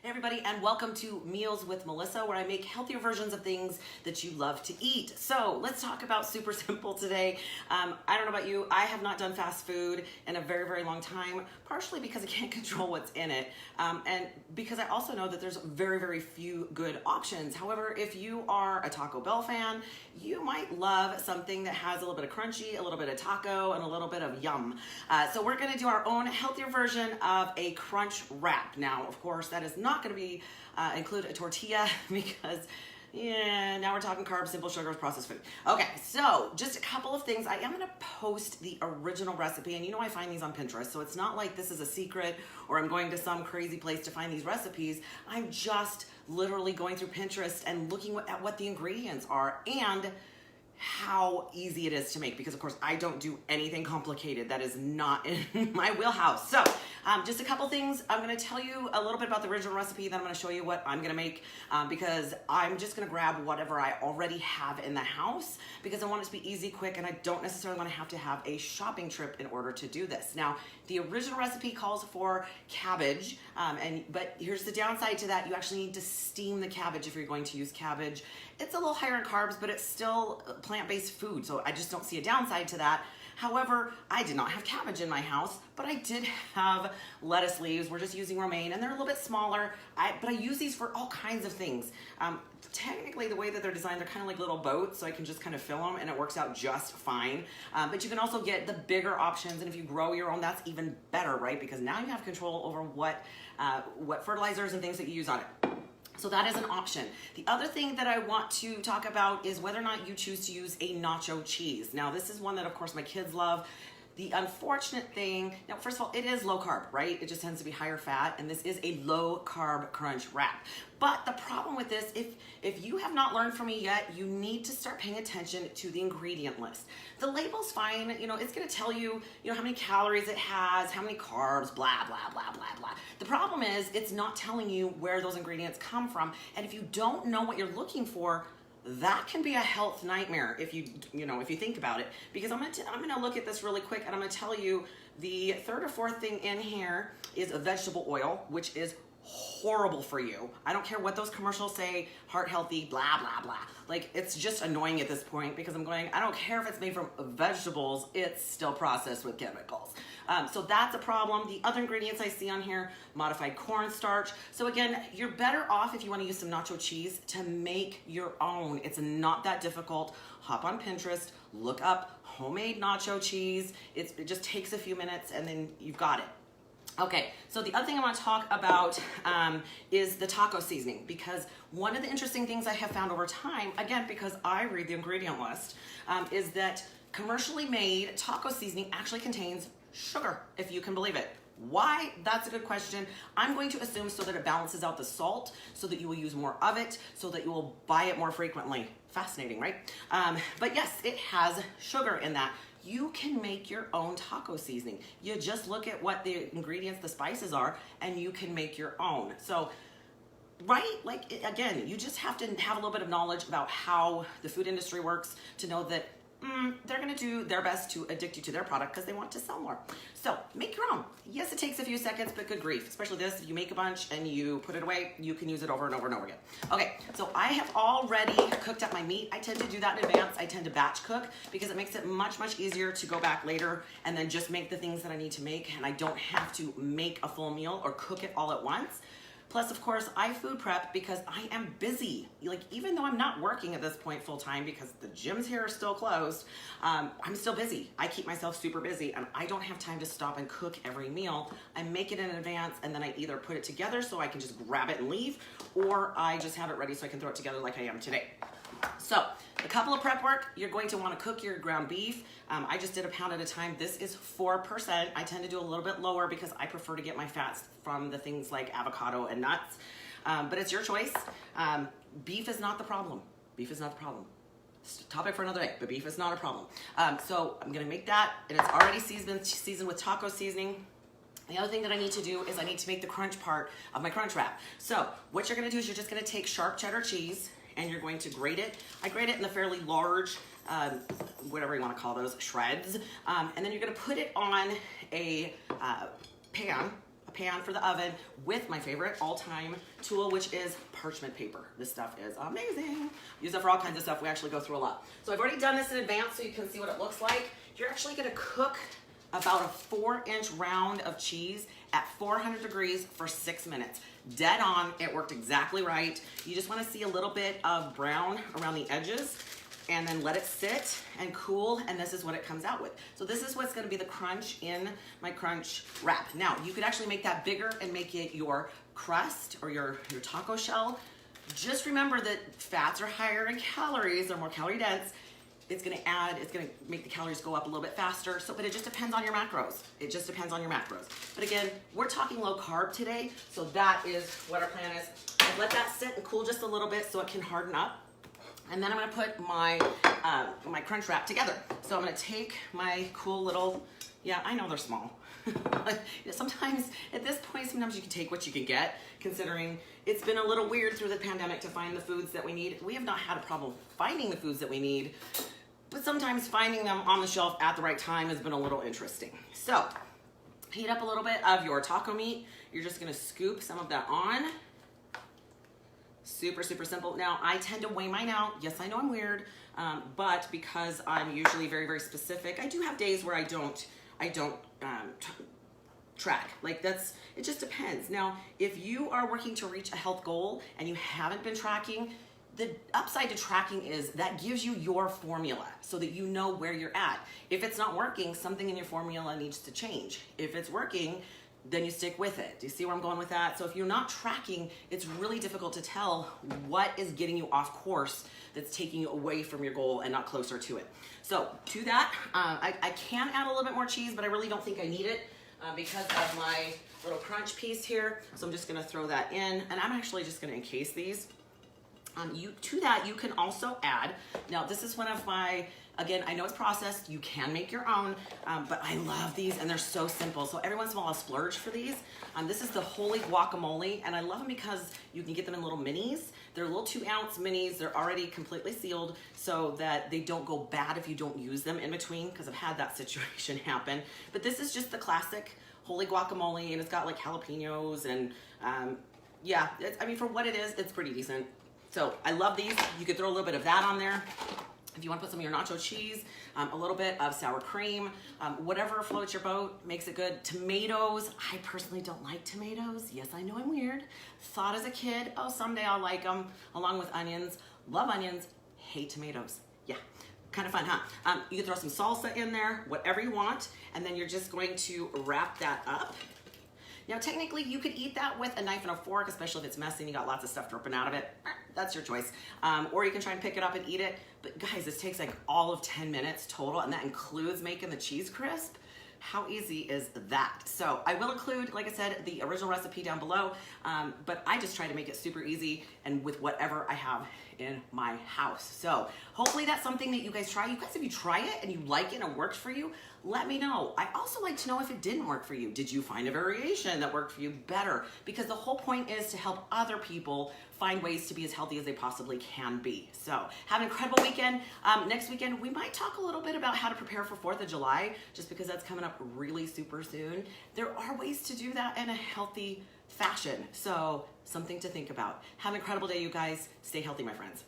Hey everybody, and welcome to Meals with Melissa, where I make healthier versions of things that you love to eat. So let's talk about super simple today. I don't know about you, I have not done fast food in a very, very long time, partially because I can't control what's in it, and because I also know that there's very, very few good options. However, if you are a Taco Bell fan, you might love something that has a little bit of crunchy, a little bit of taco, and a little bit of yum. So we're gonna do our own healthier version of a crunch wrap. Now, of course, that is not going to be include a tortilla because now we're talking carbs, simple sugars, processed food. Okay, so just a couple of things. I am going to post the original recipe, and you know I find these on Pinterest, so it's not like this is a secret or I'm going to some crazy place to find these recipes. I'm just literally going through Pinterest and looking at what the ingredients are and how easy it is to make, because of course I don't do anything complicated. That is not in my wheelhouse. So just a couple things. I'm going to tell you a little bit about the original recipe, then I'm going to show you what I'm going to make, because I'm just going to grab whatever I already have in the house, because I want it to be easy, quick, and I don't necessarily want to have a shopping trip in order to do this. Now, the original recipe calls for cabbage, but here's the downside to that. You actually need to steam the cabbage if you're going to use cabbage. It's a little higher in carbs, but it's still plant-based food, so I just don't see a downside to that. However, I did not have cabbage in my house, but I did have lettuce leaves. We're just using romaine, and they're a little bit smaller, but I use these for all kinds of things. Technically, the way that they're designed, they're kind of like little boats, so I can just kind of fill them, and it works out just fine. But you can also get the bigger options, and if you grow your own, that's even better, right? Because now you have control over what fertilizers and things that you use on it. So that is an option. The other thing that I want to talk about is whether or not you choose to use a nacho cheese. Now, this is one that, of course, my kids love. The unfortunate thing, now, first of all, it is low carb, right? It just tends to be higher fat, and this is a low carb crunch wrap. But the problem with this, if you have not learned from me yet, you need to start paying attention to the ingredient list. The label's fine, it's gonna tell you, how many calories it has, how many carbs, blah, blah, blah, blah, blah. The problem is it's not telling you where those ingredients come from, and if you don't know what you're looking for, that can be a health nightmare if you think about it. Because I'm gonna look at this really quick, and I'm gonna tell you the third or fourth thing in here is a vegetable oil, which is horrible for you. I don't care what those commercials say, heart healthy, blah, blah, blah. Like, it's just annoying at this point, because I'm going, I don't care if it's made from vegetables, it's still processed with chemicals. So that's a problem. The other ingredients I see on here, modified cornstarch. So again, you're better off if you want to use some nacho cheese to make your own. It's not that difficult. Hop on Pinterest, look up homemade nacho cheese. It just takes a few minutes, and then you've got it. Okay, so the other thing I want to talk about is the taco seasoning, because one of the interesting things I have found over time, again, because I read the ingredient list, is that commercially made taco seasoning actually contains sugar, if you can believe it. Why? That's a good question. I'm going to assume so that it balances out the salt, so that you will use more of it, so that you will buy it more frequently. Fascinating, right? But yes, it has sugar in that. You can make your own taco seasoning. You just look at what the ingredients, the spices are, and you can make your own. So, right? Again, you just have to have a little bit of knowledge about how the food industry works to know that they're gonna do their best to addict you to their product because they want to sell more. So make your own. Yes, it takes a few seconds, but good grief. Especially this, if you make a bunch and you put it away, you can use it over and over and over again. Okay, so I have already cooked up my meat. I tend to do that in advance. I tend to batch cook because it makes it much, much easier to go back later and then just make the things that I need to make, and I don't have to make a full meal or cook it all at once. Plus, of course, I food prep because I am busy. Even though I'm not working at this point full time because the gyms here are still closed, I'm still busy. I keep myself super busy, and I don't have time to stop and cook every meal. I make it in advance, and then I either put it together so I can just grab it and leave, or I just have it ready so I can throw it together like I am today. So, a couple of prep work, you're going to want to cook your ground beef. I just did a pound at a time. This is 4%. I tend to do a little bit lower because I prefer to get my fats from the things like avocado and nuts. But it's your choice. Beef is not the problem. Beef is not the problem. It's a topic for another day, but beef is not a problem. So I'm going to make that, and it's already seasoned with taco seasoning. The other thing that I need to do is I need to make the crunch part of my crunch wrap. So what you're going to do is you're just going to take sharp cheddar cheese, and you're going to grate it. I grate it in the fairly large, whatever you want to call those, shreds. And then you're going to put it on a pan, pan for the oven with my favorite all-time tool, which is parchment paper. This stuff is amazing. Use it for all kinds of stuff. We actually go through a lot. So I've already done this in advance so you can see what it looks like. You're actually gonna cook about a 4-inch round of cheese at 400 degrees for 6 minutes. Dead on, it worked exactly right. You just wanna see a little bit of brown around the edges and then let it sit and cool, and this is what it comes out with. So this is what's gonna be the crunch in my crunch wrap. Now, you could actually make that bigger and make it your crust or your taco shell. Just remember that fats are higher in calories, they're more calorie dense. It's gonna make the calories go up a little bit faster. But it just depends on your macros. It just depends on your macros. But again, we're talking low carb today, so that is what our plan is. I'll let that sit and cool just a little bit so it can harden up. And then I'm gonna put my my crunch wrap together. So I'm gonna take my cool little, yeah, I know they're small. Sometimes at this point, sometimes you can take what you can get, considering it's been a little weird through the pandemic to find the foods that we need. We have not had a problem finding the foods that we need, but sometimes finding them on the shelf at the right time has been a little interesting. So heat up a little bit of your taco meat. You're just gonna scoop some of that on. Super, super simple. Now, I tend to weigh mine out. Yes, I know I'm weird, but because I'm usually very, very specific, I do have days where I don't track. Like it just depends. Now, if you are working to reach a health goal and you haven't been tracking, the upside to tracking is that gives you your formula so that you know where you're at. If it's not working, something in your formula needs to change. If it's working, then you stick with it. Do you see where I'm going with that? So if you're not tracking, it's really difficult to tell what is getting you off course that's taking you away from your goal and not closer to it. So to that, I can add a little bit more cheese, but I really don't think I need it because of my little crunch piece here. So I'm just gonna throw that in, and I'm actually just gonna encase these. To that, you can also add, now this is one of my, again, I know it's processed, you can make your own, but I love these and they're so simple. So every once in a while I'll splurge for these. This is the holy guacamole, and I love them because you can get them in little minis. They're little 2-ounce minis. They're already completely sealed so that they don't go bad if you don't use them in between, because I've had that situation happen. But this is just the classic holy guacamole, and it's got like jalapenos and yeah, I mean, for what it is, it's pretty decent. So I love these. You could throw a little bit of that on there. If you want to put some of your nacho cheese, a little bit of sour cream, whatever floats your boat, makes it good. Tomatoes, I personally don't like tomatoes. Yes, I know I'm weird. Thought as a kid, oh, someday I'll like them, along with onions. Love onions, hate tomatoes. Yeah, kind of fun, huh? You can throw some salsa in there, whatever you want, and then you're just going to wrap that up. Now, technically, you could eat that with a knife and a fork, especially if it's messy and you got lots of stuff dripping out of it. That's your choice. Or you can try and pick it up and eat it. But guys, this takes like all of 10 minutes total, and that includes making the cheese crisp. How easy is that? So I will include, like I said, the original recipe down below, but I just try to make it super easy and with whatever I have in my house. So hopefully that's something that you guys try. You guys, if you try it and you like it and it works for you, let me know. I also like to know if it didn't work for you. Did you find a variation that worked for you better? Because the whole point is to help other people find ways to be as healthy as they possibly can be. So have an incredible weekend. Next weekend, we might talk a little bit about how to prepare for 4th of July, just because that's coming up really super soon. There are ways to do that in a healthy fashion. So something to think about. Have an incredible day, you guys. Stay healthy, my friends.